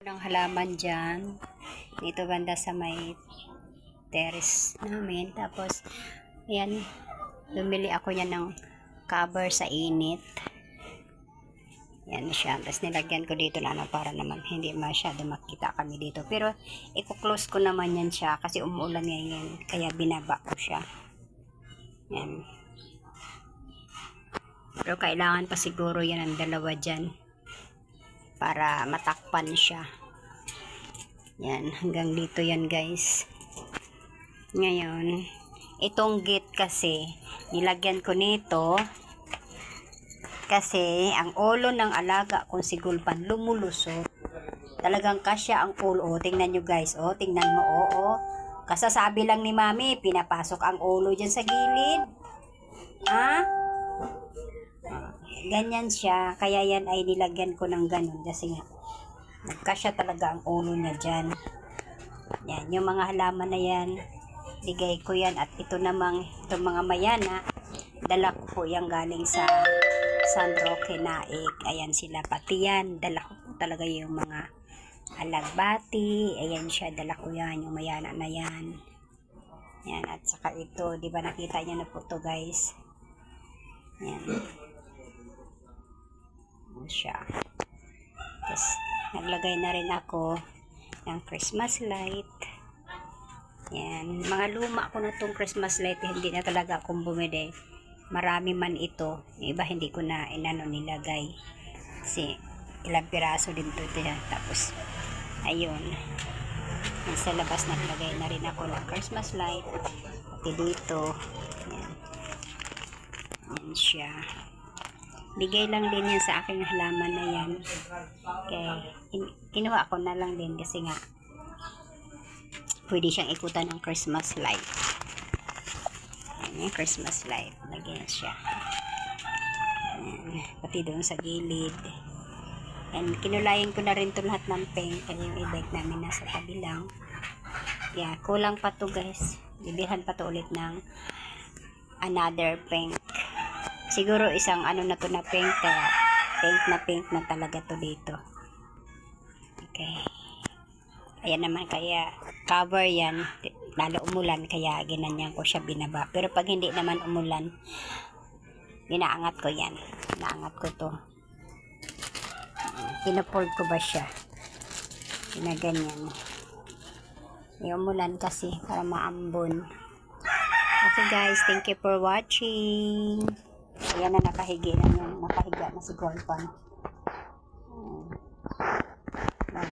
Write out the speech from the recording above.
Ng halaman dyan dito banda sa may terrace namin. Tapos yan, bumili ako yan ng cover sa init. Yan siya, tapos nilagyan ko dito na para naman hindi masyado makita kami dito, pero i-close ko naman yan siya kasi umuulan ngayon, kaya binaba ko siya. Yan, pero kailangan pa siguro yan ang dalawa dyan para matakpan siya. Yan, hanggang dito yan guys. Ngayon, itong gate kasi, nilagyan ko nito kasi ang ulo ng alaga kung si Gulpan lumulusot. Talagang kasya ang ulo. O, tingnan nyo guys. O, tingnan mo. O. Kasasabi lang ni mami, pinapasok ang ulo dyan sa gilid. Ha? Ganyan siya. Kaya yan ay nilagyan ko ng ganun. Kasi nga, nagkasya talaga ang ulo niya dyan. Yan, yung mga halaman na yan, bigay ko yan. At ito namang, itong mga mayana, dala ko po yan galing sa San Roque Naik. Ayan sila, pati yan. Dala ko po talaga yung mga alagbati. Ayan siya, dala ko yan, yung mayana na yan. Yan, at saka ito, di ba nakita niyo na po to guys? Yan. Yan siya. Tapos, naglagay na rin ako ng Christmas light. Yan. Mga luma ko na tong Christmas light. Hindi na talaga akong bumili. Marami man ito. Yung iba hindi ko na nilagay. Kasi ilang piraso din ito. Tapos, ayun. Sa labas naglagay na rin ako ng Christmas light. Pati dito. Yan. Yan siya. Bigay lang din yan sa aking halaman na yan. Okay. Kinuha ko na lang din kasi nga pwede siyang ikutan ng Christmas light. Ayan, Christmas light. Lagyan siya. Ayan, pati doon sa gilid. And kinulayan ko na rin to lahat ng pink. Kaya yung i-bike namin nasa tabi lang. Yeah, kulang pa to guys. Bibilhan pa to ulit ng another pink. Siguro isang ano na to na pink, kaya pink na talaga to dito. Okay. Ayan naman, kaya cover yan. Lalo umulan, kaya ginanyan ko siya binaba. Pero pag hindi naman umulan, inaangat ko yan. Inaangat ko to. Pinafold ko ba siya? Ginaganyan. Yung umulan kasi, para maambon. Okay guys, thank you for watching. Ayan na, nakahiga na si Gulpan.